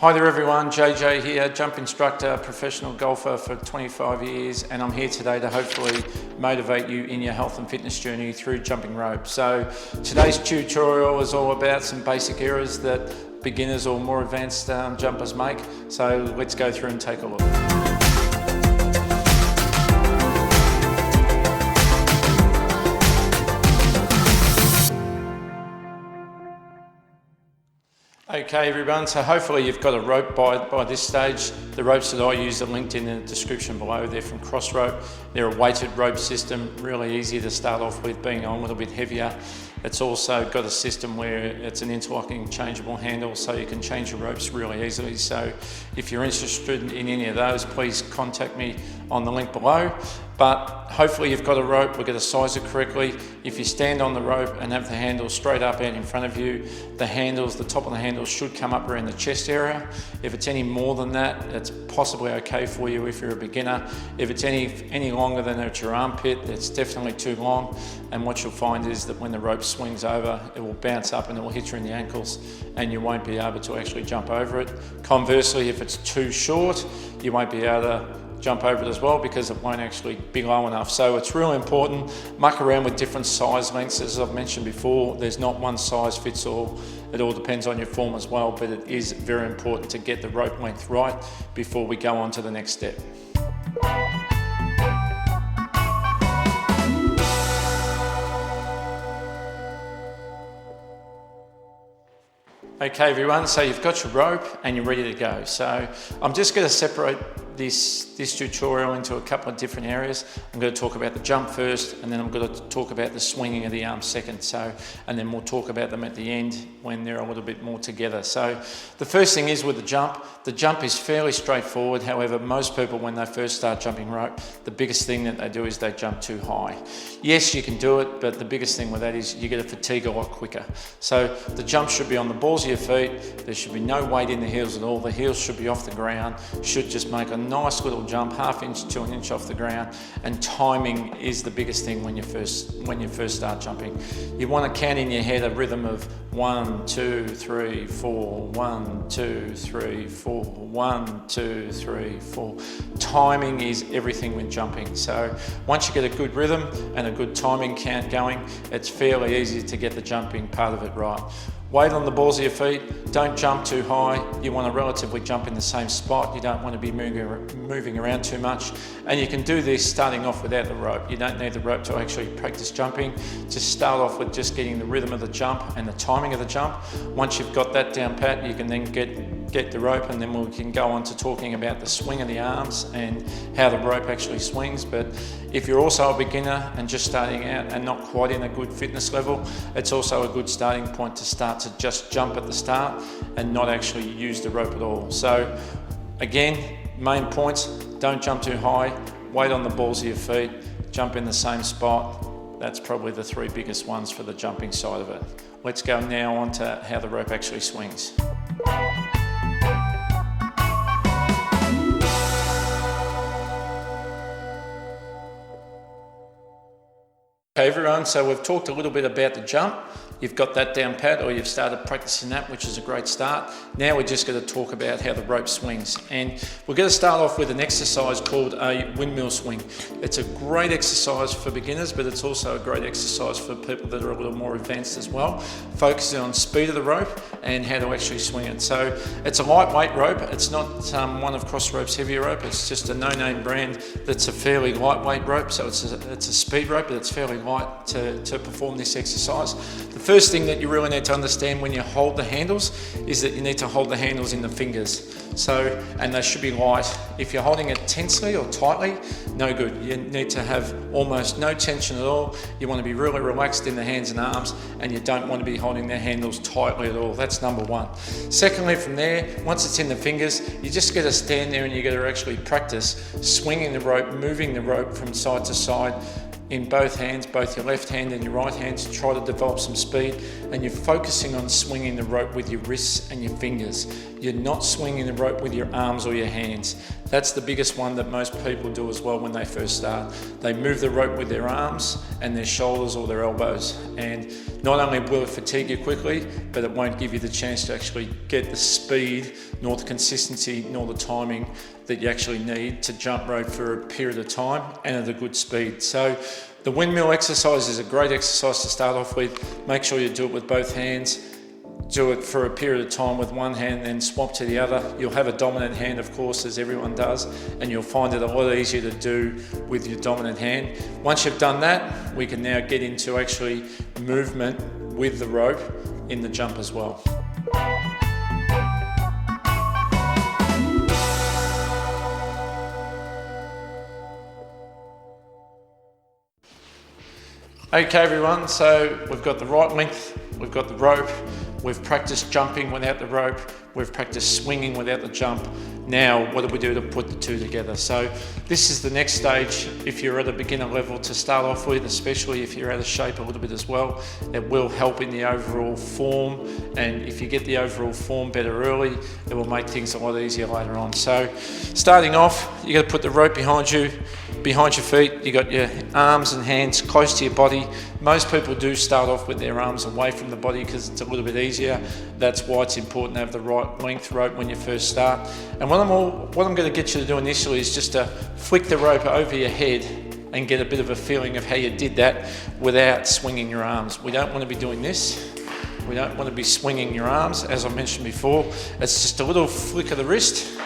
Hi there everyone, JJ here, jump instructor, professional golfer for 25 years, and I'm here today to hopefully motivate you in your health and fitness journey through jumping rope. So today's tutorial is all about some basic errors that beginners or more advanced jumpers make. So let's go through and take a look. Okay everyone, so hopefully you've got a rope by this stage. The ropes that I use are linked in the description below. They're from CROSSROPE. They're a weighted rope system, really easy to start off with, being a little bit heavier. It's also got a system where it's an interlocking changeable handle, so you can change your ropes really easily. So if you're interested in any of those, please contact me on the link below. But hopefully you've got a rope, we're going to size it correctly. If you stand on the rope and have the handle straight up out in front of you, the top of the handles should come up around the chest area. If it's any more than that, it's possibly okay for you if you're a beginner. If it's any longer than at your armpit, it's definitely too long. And what you'll find is that when the rope swings over, it will bounce up and it will hit you in the ankles and you won't be able to actually jump over it. Conversely, if it's too short, you won't be able to jump over it as well because it won't actually be low enough. So it's really important, muck around with different size lengths. As I've mentioned before, there's not one size fits all. It all depends on your form as well, but it is very important to get the rope length right before we go on to the next step. Okay everyone, so you've got your rope and you're ready to go. So I'm just going to separate this tutorial into a couple of different areas. I'm going to talk about the jump first, and then I'm going to talk about the swinging of the arm second. And then we'll talk about them at the end when they're a little bit more together. So the first thing is with the jump is fairly straightforward. However, most people when they first start jumping rope, the biggest thing that they do is they jump too high. Yes, you can do it, but the biggest thing with that is you get to fatigue a lot quicker. So the jump should be on the balls of your feet. There should be no weight in the heels at all. The heels should be off the ground. Should just make a nice little jump, half inch to an inch off the ground. And timing is the biggest thing when you first start jumping. You want to count in your head a rhythm of 1, 2, 3, 4, 1, 2, 3, 4, 1, 2, 3, 4. Timing is everything when jumping. So once you get a good rhythm and a good timing count going, it's fairly easy to get the jumping part of it right. Weight on the balls of your feet, don't jump too high. You want to relatively jump in the same spot. You don't want to be moving around too much. And you can do this starting off without the rope. You don't need the rope to actually practice jumping. Just start off with just getting the rhythm of the jump and the timing of the jump. Once you've got that down pat, you can then get the rope, and then we can go on to talking about the swing of the arms and how the rope actually swings. But if you're also a beginner and just starting out and not quite in a good fitness level, it's also a good starting point to start to just jump at the start and not actually use the rope at all. So again, main points, don't jump too high, weight on the balls of your feet, jump in the same spot. That's probably the three biggest ones for the jumping side of it. Let's go now on to how the rope actually swings. Okay everyone, so we've talked a little bit about the jump. You've got that down pat, or you've started practicing that, which is a great start. Now we're just going to talk about how the rope swings. And we're going to start off with an exercise called a windmill swing. It's a great exercise for beginners, but it's also a great exercise for people that are a little more advanced as well, focusing on speed of the rope and how to actually swing it. So it's a lightweight rope. It's not one of CROSSROPE's heavier rope. It's just a no-name brand that's a fairly lightweight rope. So it's a speed rope, but it's fairly light to perform this exercise. The first thing that you really need to understand when you hold the handles is that you need to hold the handles in the fingers. And they should be light. If you're holding it tensely or tightly, no good. You need to have almost no tension at all. You want to be really relaxed in the hands and arms, and you don't want to be holding the handles tightly at all. That's number one. Secondly, from there, once it's in the fingers, you just got to stand there and you got to actually practice swinging the rope, moving the rope from side to side, in both hands, both your left hand and your right hand, to try to develop some speed, and you're focusing on swinging the rope with your wrists and your fingers. You're not swinging the rope with your arms or your hands. That's the biggest one that most people do as well when they first start. They move the rope with their arms and their shoulders or their elbows, and not only will it fatigue you quickly, but it won't give you the chance to actually get the speed, nor the consistency, nor the timing that you actually need to jump rope for a period of time and at a good speed. So the windmill exercise is a great exercise to start off with. Make sure you do it with both hands. Do it for a period of time with one hand, then swap to the other. You'll have a dominant hand, of course, as everyone does, and you'll find it a lot easier to do with your dominant hand. Once you've done that, we can now get into actually movement with the rope in the jump as well. Okay everyone, so we've got the right length, we've got the rope, we've practiced jumping without the rope, we've practiced swinging without the jump. Now, what do we do to put the two together? So this is the next stage if you're at a beginner level to start off with, especially if you're out of shape a little bit as well. It will help in the overall form, and if you get the overall form better early, it will make things a lot easier later on. So starting off, you got to put the rope behind you, behind your feet. You got your arms and hands close to your body. Most people do start off with their arms away from the body because it's a little bit easier. That's why it's important to have the right length rope when you first start. And what I'm going to get you to do initially is just to flick the rope over your head and get a bit of a feeling of how you did that without swinging your arms. We don't want to be doing this. We don't want to be swinging your arms, as I mentioned before. It's just a little flick of the wrist,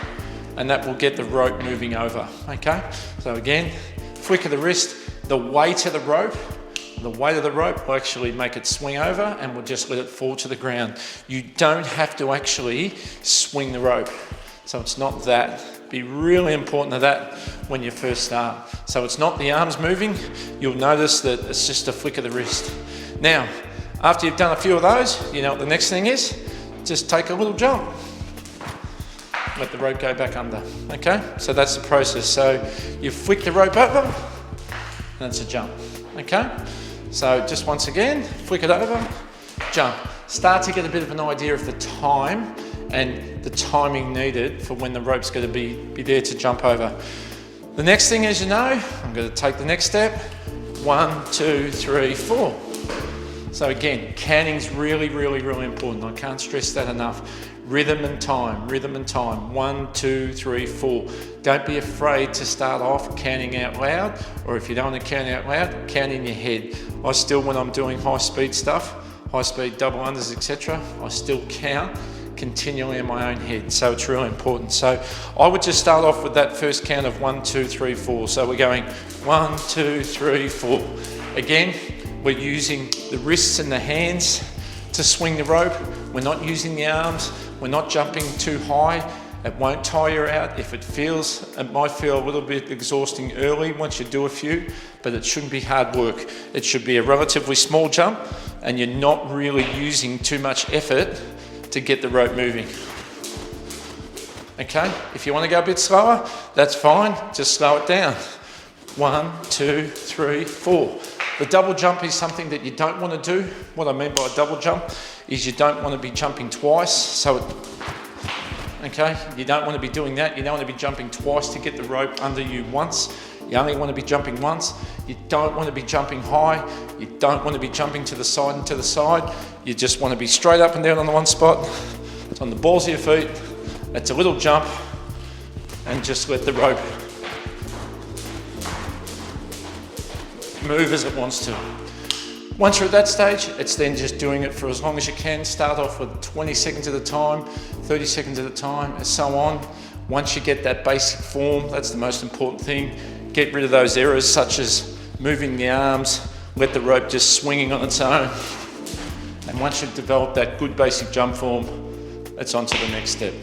and that will get the rope moving over, okay? So again, flick of the wrist, the weight of the rope will actually make it swing over, and we'll just let it fall to the ground. You don't have to actually swing the rope. So it's not that. Be really important to that when you first start. So it's not the arms moving. You'll notice that it's just a flick of the wrist. Now, after you've done a few of those, you know what the next thing is? Just take a little jump. Let the rope go back under, okay? So that's the process. So you flick the rope over, and it's a jump, okay? So just once again, flick it over, jump. Start to get a bit of an idea of the time and the timing needed for when the rope's going to be there to jump over. The next thing, as you know, I'm going to take the next step. 1, 2, 3, 4. So again, counting's really, really, really important. I can't stress that enough. Rhythm and time, rhythm and time. 1, 2, 3, 4. Don't be afraid to start off counting out loud, or if you don't want to count out loud, count in your head. I still, when I'm doing high speed stuff, high speed double unders, etc., I still count continually in my own head. So it's really important. So I would just start off with that first count of 1, 2, 3, 4. So we're going 1, 2, 3, 4. Again, we're using the wrists and the hands to swing the rope. We're not using the arms. We're not jumping too high. It won't tire you out. If it might feel a little bit exhausting early once you do a few, but it shouldn't be hard work. It should be a relatively small jump, and you're not really using too much effort to get the rope moving. Okay, if you want to go a bit slower, that's fine, just slow it down. 1, 2, 3, 4. The double jump is something that you don't want to do. What I mean by a double jump is you don't want to be jumping twice. Okay, you don't want to be doing that. You don't want to be jumping twice to get the rope under you once. You only want to be jumping once. You don't want to be jumping high. You don't want to be jumping to the side and to the side. You just want to be straight up and down on the one spot. It's on the balls of your feet. It's a little jump, and just let the rope move as it wants to. Once you're at that stage, it's then just doing it for as long as you can. Start off with 20 seconds at a time, 30 seconds at a time, and so on. Once you get that basic form, that's the most important thing. Get rid of those errors such as moving the arms, let the rope just swinging on its own. And once you've developed that good basic jump form, it's on to the next step.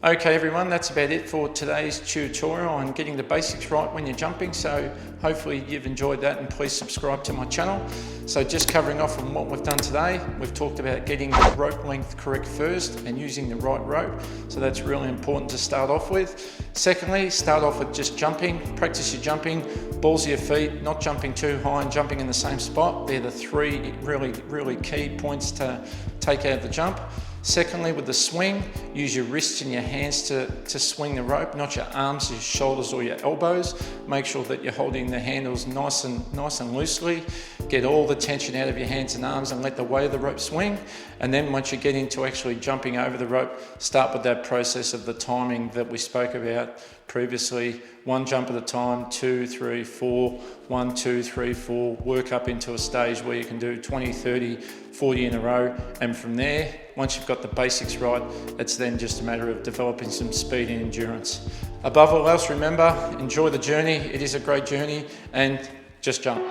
Okay everyone, that's about it for today's tutorial on getting the basics right when you're jumping. So hopefully you've enjoyed that, and please subscribe to my channel. So just covering off on what we've done today, we've talked about getting the rope length correct first and using the right rope. So that's really important to start off with. Secondly, start off with just jumping, practice your jumping, balls of your feet, not jumping too high and jumping in the same spot. They're the three really key points to take out of the jump. Secondly, with the swing, use your wrists and your hands to swing the rope, not your arms, your shoulders or your elbows. Make sure that you're holding the handles nice and loosely. Get all the tension out of your hands and arms and let the weight of the rope swing. And then once you get into actually jumping over the rope, start with that process of the timing that we spoke about previously. 1 jump at a time, 2, 3, 4, 1, 2, 3, 4, work up into a stage where you can do 20, 30, 40 in a row. And from there, once you've got the basics right, it's then just a matter of developing some speed and endurance. Above all else, remember, enjoy the journey. It is a great journey, and just jump.